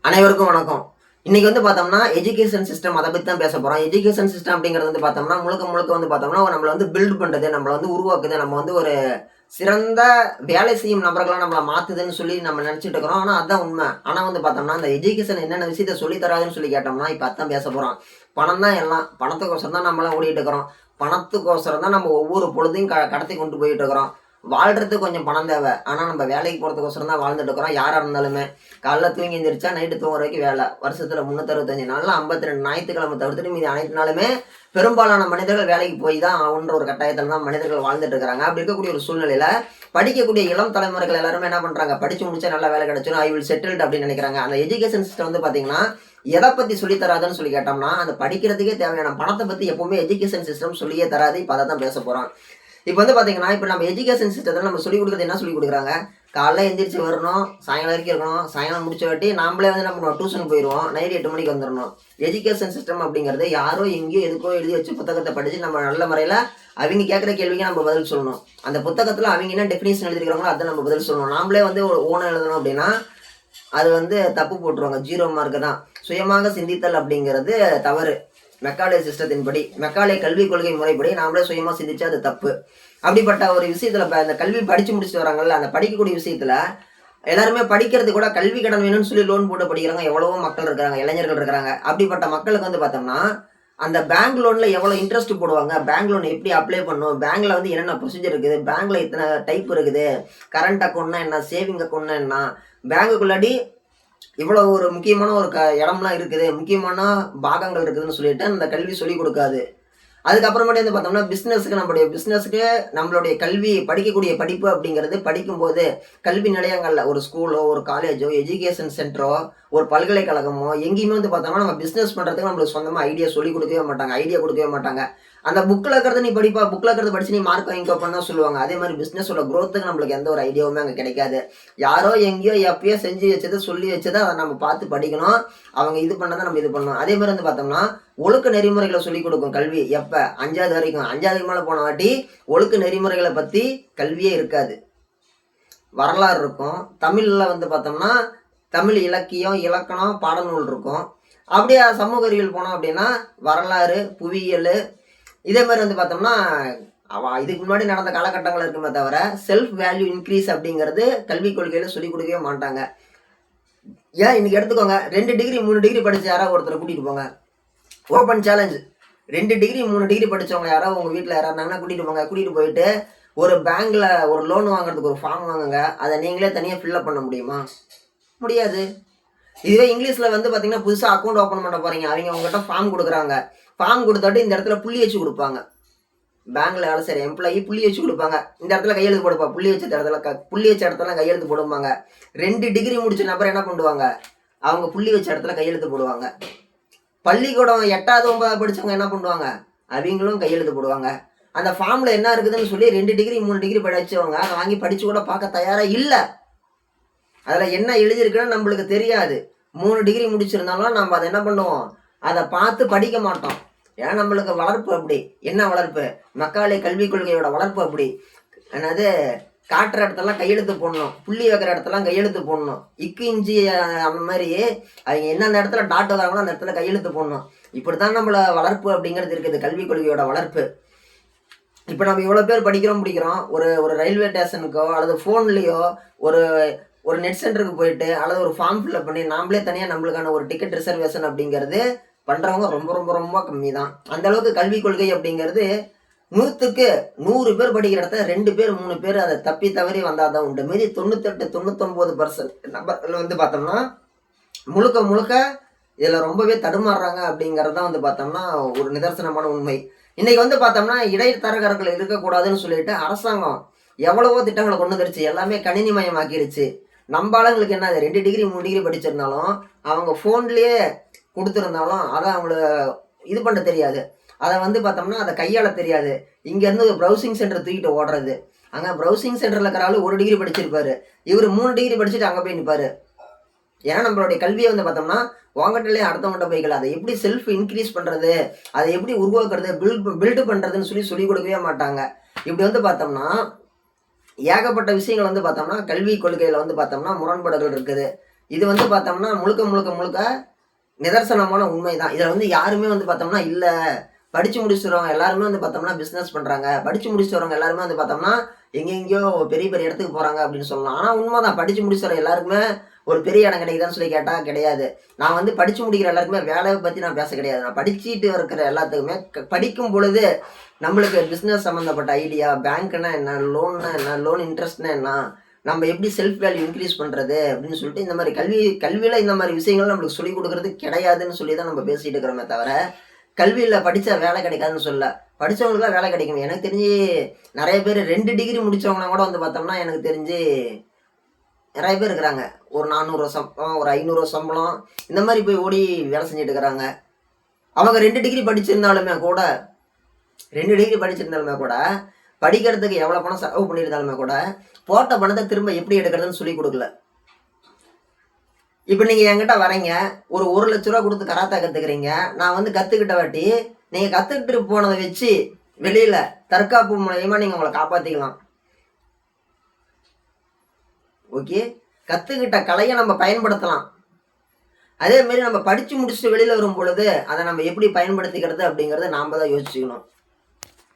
அனைவருக்கும் வணக்கம். இன்னைக்கு வந்து பார்த்தோம்னா, எஜுகேஷன் சிஸ்டம் அத பத்தி தான் பேச போறோம். எஜுகேஷன் சிஸ்டம் அப்படிங்கிறது வந்து பார்த்தோம்னா, முழுக்க முழுக்க வந்து பார்த்தோம்னா, நம்மள வந்து பில்ட் பண்றது, நம்மள வந்து உருவாக்குது. நம்ம வந்து ஒரு சிறந்த வேலை செய்யும் நபர்களா நம்மள மாத்துதுன்னு சொல்லி நம்ம நெனச்சுட்டு இருக்கிறோம். ஆனா அதான் உண்ம. ஆனா வந்து பார்த்தோம்னா, அந்த எஜுகேஷன் என்னென்ன விஷயத்த சொல்லி தராதுன்னு சொல்லி கேட்டோம்னா, இப்ப அதான் பேச போறோம். பணம் தான் எல்லாம். பணத்துக்கோசரம் தான் நம்மலாம் ஓடிட்டு இருக்கிறோம். பணத்துக்கோசரம் தான் நம்ம ஒவ்வொரு பொழுதையும் கடத்தி கொண்டு போயிட்டு இருக்கிறோம். வாழ்றதுக்கு கொஞ்சம் பணம் தேவை. ஆனா நம்ம வேலைக்கு போறதுக்கோசரம் தான் வாழ்ந்துட்டு இருக்கிறோம். யாரா இருந்தாலுமே. காலைல தூங்கி எந்திரிச்சா நைட்டு தூங்குற வரைக்கும் வேலை. வருஷத்துல 365 நாள்ல 52 ஞாயித்துக்கிழமை தவிர்த்துட்டு மீதி அனைத்து நாளுமே பெரும்பாலான மனிதர்கள் வேலைக்கு போய் தான் ஆகணுன்ற ஒரு கட்டாயத்துல தான் மனிதர்கள் வாழ்ந்துட்டு இருக்கிறாங்க. அப்படி இருக்கக்கூடிய ஒரு சூழ்நிலையில படிக்கக்கூடிய இளம் தலைமுறைகள் எல்லாருமே என்ன பண்றாங்க? படிச்சு முடிச்சா நல்ல வேலை கிடைச்சிரும். ஐ வில் செட்டில்டு அப்படின்னு நினைக்கிறாங்க. அந்த எஜுகேஷன் சிஸ்டம் வந்து பாத்தீங்கன்னா, எத பத்தி சொல்லி தராதுன்னு சொல்லி கேட்டோம்னா, அந்த படிக்கிறதுக்கே தேவையான பணத்த பத்தி எப்பவுமே எஜுகேஷன் சிஸ்டம் சொல்லியே தராது. இப்ப அத தான் பேச போறோம். இப்ப வந்து பாத்தீங்கன்னா, இப்ப நம்ம எஜுகேஷன் சிஸ்டத்துல நம்ம சொல்லிக் குடுக்குறது என்ன சொல்லிக் குடுக்குறாங்க? காலைல எந்திரிச்சு வரணும், சாயங்காலம் வரைக்கும் இருக்கணும். சாயங்காலம் முடிச்ச வாட்டி நாமளே வந்து என்ன பண்ணுவோம், டியூஷன் போயிருவோம். நைட் 8 மணிக்கு வந்துரணும். எஜுகேஷன் சிஸ்டம் அப்படிங்கிறது யாரோ எங்கேயோ எதுக்கோ எழுதி வச்சு புத்தகத்த படிச்சு நம்ம நல்ல முறையில அவிங்க கேட்கிற கேள்விக்கு நம்ம பதில் சொல்லணும். அந்த புத்தகத்துல அவிங்க என்ன டெஃபினிஷன் எழுதிருக்காங்களோ அத நம்ம பதில் சொல்லணும். நாமளே வந்து ஒரு ஓனா எழுதணும் அப்படின்னா, அது வந்து தப்பு போட்டுருவாங்க. 0 மார்க் தான். சுயமாக சிந்தித்தல் அப்படிங்கிறது தவறு. மெக்காலே சிஸ்டத்தின்படி, மெக்காலே கல்விக் கொள்கை முறைப்படி நாமளே சுயமா சிந்திச்சா அது தப்பு. அப்படிப்பட்ட ஒரு விஷயத்துல இந்த கல்வி படிச்சு முடிச்சுட்டு வராங்கல்ல, அந்த படிக்கக்கூடிய விஷயத்துல எல்லாருமே படிக்கிறது கூட கல்வி கடன் வேணும்னு சொல்லி லோன் போட்டு படிக்கிறவங்க எவ்வளவோ மக்கள் இருக்கிறாங்க, இளைஞர்கள் இருக்கிறாங்க. அப்படிப்பட்ட மக்களுக்கு வந்து பார்த்தோம்னா, அந்த பேங்க் லோன்ல எவ்வளோ இன்ட்ரெஸ்ட் போடுவாங்க, பேங்க் லோன் எப்படி அப்ளை பண்ணணும், பேங்க்ல வந்து என்னென்ன ப்ரொசீஜர் இருக்குது, பேங்க்ல இத்தனை டைப் இருக்குது, கரண்ட் அக்கவுண்ட்னா என்ன, சேவிங் அக்கவுண்ட்னா என்ன, பேங்குக்குள்ளாடி இவ்வளோ ஒரு முக்கியமான ஒரு இடம்லாம் இருக்குது, முக்கியமான பாகங்கள் இருக்குதுன்னு சொல்லிட்டு அந்த கல்வி சொல்லிக் குடுக்காது. அதுக்கப்புறமேட்டு வந்து பார்த்தோம்னா, பிசினஸ்க்கு நம்மளுடைய கல்வி படிக்கக்கூடிய படிப்பு அப்படிங்கிறது படிக்கும்போது, கல்வி நிலையங்கள்ல ஒரு ஸ்கூலோ, ஒரு காலேஜோ, எஜுகேஷன் சென்டரோ, ஒரு பல்கலைக்கழகமோ எங்கேயுமே வந்து பார்த்தோம்னா, நம்ம பிசினஸ் பண்றதுக்கு நம்மளுக்கு சொந்தமா ஐடியா சொல்லிக் குடுக்கவே மாட்டாங்க. ஐடியா குடுக்கவே மாட்டாங்க. அந்த புக்ல இருக்கிறத நீ படிப்பா, புக்ல இருக்கிறத படிச்சு நீ மார்க் வாங்கிக்கோப்பான்னு தான் சொல்லுவாங்க. அதே மாரி பிசினஸோட குரோத்துக்கு நம்மளுக்கு எந்த ஒரு ஐடியாவுமே அங்க கிடைக்காது. யாரோ எங்கேயோ எப்பயோ செஞ்சு வச்சத, சொல்லி வச்சத அத நம்ம பார்த்து படிக்கணும். அவங்க இது பண்ணத நம்ம இது பண்ணணும். அதே மாரி வந்து பார்த்தோம்னா, ஒழுக்க நெறிமுறைகள சொல்லிக் குடுக்கும் கல்வி. எப்ப? 5வது வரைக்கும். 5வதுக்கு மேல போன வாட்டி ஒழுக்க நெறிமுறைகள பத்தி கல்வியே இருக்காது. வரலாறு இருக்கும். தமிழ்ல வந்து பார்த்தோம்னா, தமிழ் இலக்கியம், இலக்கணம், பாடநூல் இருக்கும். அப்படியே சமூக அறிவியல் போனோம் அப்படின்னா, வரலாறு, புவியியலு இதே மாரி வந்து பார்த்தோம்னா, இதுக்கு முன்னாடி நடந்த காலகட்டங்கள் இருக்குமே தவிர, செல்ஃப் வேல்யூ இன்கிரீஸ் அப்படிங்கிறது கல்விக் கொள்கையில சொல்லிக் குடுக்கவே மாட்டாங்க. ஏன் இன்னைக்கு எடுத்துக்கோங்க. 2 டிகிரி, 3 டிகிரி படிச்ச யாராவது ஒருத்தர கூட்டிட்டு போங்க. Open challenge. 2 டிகிரி, 3 டிகிரி படிச்சவங்க யாராவது உங்க வீட்ல யாராவது இருந்தாங்கன்னா கூட்டிட்டு போங்க. கூட்டிட்டு போயிட்டு, ஒரு பேங்க்ல ஒரு லோன் வாங்குறதுக்கு ஒரு ஃபார்ம் வாங்குங்க. அத நீங்களே தனியா ஃபில் அப் பண்ண முடியுமா? முடியாது. இதுவே இங்கிலீஷ்ல வந்து பார்த்தீங்கன்னா, புதுசா அக்கவுண்ட் ஓப்பன் பண்ண போறீங்க. அவிங்க உங்ககிட்ட ஃபார்ம் குடுக்குறாங்க. ஃபார்ம் குடுத்தாட்டி இந்த இடத்துல புள்ளி வச்சு குடுப்பாங்க. பேங்க்ல வேலை செய்ற எம்ப்ளாயி புள்ளி வச்சு குடுப்பாங்க. இந்த இடத்துல கையெழுத்து போடுப்பா. புள்ளி வச்ச இடத்துல புள்ளி வச்ச இடத்துல கையெழுத்து போடும்பாங்க. 2 டிகிரி முடிச்ச நபர் என்ன பண்ணுவாங்க? அவங்க புள்ளி வச்ச இடத்துல கையெழுத்து போடுவாங்க. பள்ளிக்கூடம் 8வது, 9வது படிச்சவங்க என்ன பண்ணுவாங்க? அவிங்களும் கையெழுத்து போடுவாங்க. அந்த ஃபார்ம்ல என்ன இருக்குதுன்னு சொல்லி 2 டிகிரி, 3 டிகிரி படிச்சவங்க அத வாங்கி படிச்சு கூட பார்க்க தயாரா இல்ல. அதுல என்ன எழுதியிருக்குன்னு நம்மளுக்கு தெரியாது. 3 டிகிரி முடிச்சிருந்தாலும் நம்ம அத என்ன பண்ணுவோம்? அத பார்த்து படிக்க மாட்டோம். ஏன்னா நம்மளுக்கு வளர்ப்பு அப்படி. என்ன வளர்ப்பு? மெக்காலே கல்விக் கொள்கையோட வளர்ப்பு அப்படி. என்னது காட்டுற இடத்தெல்லாம் கையெழுத்து போடணும். புள்ளி வைக்கிற இடத்தெல்லாம் கையெழுத்து போடணும். இக்கு, இஞ்சி அந்த மாரி அவைங்க எந்தெந்த இடத்துல டாட் வராங்களோ அந்த இடத்துல கையெழுத்து போடணும். இப்படித்தான் நம்மள வளர்ப்பு அப்படிங்கிறது இருக்குது. கல்விக் கொள்கையோட வளர்ப்பு. இப்ப நம்ம இவ்வளோ பேர் படிக்கிறோம், பிடிக்கிறோம். ஒரு ஒரு ரயில்வே ஸ்டேஷனுக்கோ அல்லது ஃபோன்லயோ ஒரு ஒரு நெட் சென்டருக்கு போயிட்டு அல்லது ஒரு ஃபார்ம் ஃபில் அப் பண்ணி நாமளே தனியா நம்மளுக்கான ஒரு டிக்கெட் ரிசர்வேஷன் அப்படிங்கிறது பண்றவங்க ரொம்ப ரொம்ப ரொம்ப கம்மி தான். அந்த அளவுக்கு கல்விக் கொள்கை அப்படிங்கிறது 100க்கு 100 பேர் படிக்கிற இடத்துல 2 பேர், 3 பேர் அத தப்பி தவறி வந்தா தான் உண்டு. மீதி 98, 99% நபர்கள் வந்து பார்த்தோம்னா, முழுக்க முழுக்க இதுல ரொம்பவே தடுமாறுறாங்க அப்படிங்கிறது தான் வந்து பார்த்தோம்னா, ஒரு நிதர்சனமான உண்மை. இன்னைக்கு வந்து பார்த்தோம்னா, இடைத்தரகர்கள் இருக்கக்கூடாதுன்னு சொல்லிட்டு அரசாங்கம் எவ்வளவோ திட்டங்கள கொண்டு வந்துருச்சு. எல்லாமே கணினிமயமாக்கிருச்சு. நம்ப ஆளுங்களுக்கு என்னது 2 டிகிரி, 3 டிகிரி படிச்சிருந்தாலும், அவங்க ஃபோன்லயே குடுத்திருந்தாலும், அத அவங்கள இது பண்ண தெரியாது. அத வந்து பார்த்தோம்னா, அத கையாள தெரியாது. இங்கேருந்து ப்ரௌசிங் சென்டர் தூக்கிட்டு ஓடுறது. அங்க ப்ரௌசிங் சென்டர்ல இருக்கிற ஆளு 1 டிகிரி படிச்சிருப்பாரு. இவரு 3 டிகிரி படிச்சுட்டு அங்க போய் நிப்பாரு. ஏன்னா நம்மளுடைய கல்விய வந்து பார்த்தோம்னா, உன்கிட்டலயே அடுத்தவங்கட்ட போய்க்கல. அத எப்படி செல்ஃப் இன்கிரீஸ் பண்றது? அத எப்படி உருவாக்குறது? பில்ட் பண்றதுன்னு சொல்லி சொல்லிக் கொடுக்கவே மாட்டாங்க. இப்படி வந்து பார்த்தோம்னா, ஏகப்பட்ட விஷயங்கள் வந்து பார்த்தோம்னா, கல்விக் கொள்கையில வந்து பார்த்தோம்னா முரண்பாடுகள் இருக்குது. இது வந்து பார்த்தோம்னா முழுக்க முழுக்க முழுக்க நிதர்சனமான உண்மைதான். இதில் வந்து யாருமே வந்து பார்த்தோம்னா இல்லை படித்து முடிச்சுட்டு வரவங்க எல்லாருமே வந்து பார்த்தோம்னா பிஸ்னஸ் பண்ணுறாங்க, படித்து முடிச்சுட்டு வரவங்க எல்லாருமே வந்து பார்த்தோம்னா எங்கெங்கேயோ பெரிய பெரிய இடத்துக்கு போகிறாங்க அப்படின்னு சொல்லலாம். ஆனால் உண்மைதான், படித்து முடிச்சுட்டு வர எல்லாருக்குமே ஒரு பெரிய இடம் கிடைக்குதான்னு சொல்லி கேட்டால் கிடையாது. நான் வந்து படித்து முடிக்கிற எல்லாருக்குமே வேலையை பற்றி நான் பேச கிடையாது. நான் படிச்சுட்டு இருக்கிற எல்லாத்துக்குமே படிக்கும் பொழுது நம்மளுக்கு பிஸ்னஸ் சம்மந்தப்பட்ட ஐடியா, பேங்க்னா என்ன, லோன்னா என்ன, லோன் இன்ட்ரெஸ்ட்னா என்ன, நம்ம எப்படி செல்ஃப் வேல்யூ இன்க்ரீஸ் பண்ணுறது அப்படின்னு சொல்லிட்டு இந்த மாதிரி கல்வியில் இந்த மாதிரி விஷயங்கள் நம்மளுக்கு சொல்லிக் கொடுக்குறது கிடையாதுன்னு சொல்லி தான் நம்ம பேசிகிட்டு இருக்கிறோமே தவிர, கல்வியில் படித்தா வேலை கிடைக்காதுன்னு சொல்ல. படித்தவங்களுக்குலாம் வேலை கிடைக்கும். எனக்கு தெரிஞ்சு நிறைய பேர் 2 டிகிரி முடித்தவங்களாம் கூட வந்து பார்த்தோம்னா எனக்கு தெரிஞ்சு நிறைய பேர் இருக்கிறாங்க. ஒரு 400 சம்பளம், ஒரு 500 சம்பளம் இந்த மாதிரி போய் ஓடி வேலை செஞ்சுட்டு இருக்கிறாங்க. அவங்க 2 டிகிரி படிச்சிருந்தாலுமே கூட 2 டிகிரி படிச்சிருந்தாலுமே கூட படிக்கிறதுக்கு எவ்வளோ பணம் செலவு பண்ணியிருந்தாலுமே கூட போட்ட பணத்தை திரும்ப எப்படி எடுக்கிறதுன்னு சொல்லி கொடுக்கல. இப்போ நீங்கள் என்கிட்ட வரீங்க, ஒரு 1,00,000 ரூபா கொடுத்து கராத்தா கற்றுக்கிறீங்க. நான் வந்து கற்றுக்கிட்ட வாட்டி நீங்கள் கற்றுக்கிட்டு போனதை வச்சு வெளியில் தற்காப்பு மூலயமா நீங்கள் உங்களை காப்பாற்றிக்கலாம். ஓகே, கற்றுக்கிட்ட கலையை நம்ம பயன்படுத்தலாம். அதே மாதிரி நம்ம படித்து முடிச்சுட்டு வெளியில் வரும் பொழுது அதை நம்ம எப்படி பயன்படுத்திக்கிறது அப்படிங்கிறத நாம் தான் யோசிச்சுக்கணும்.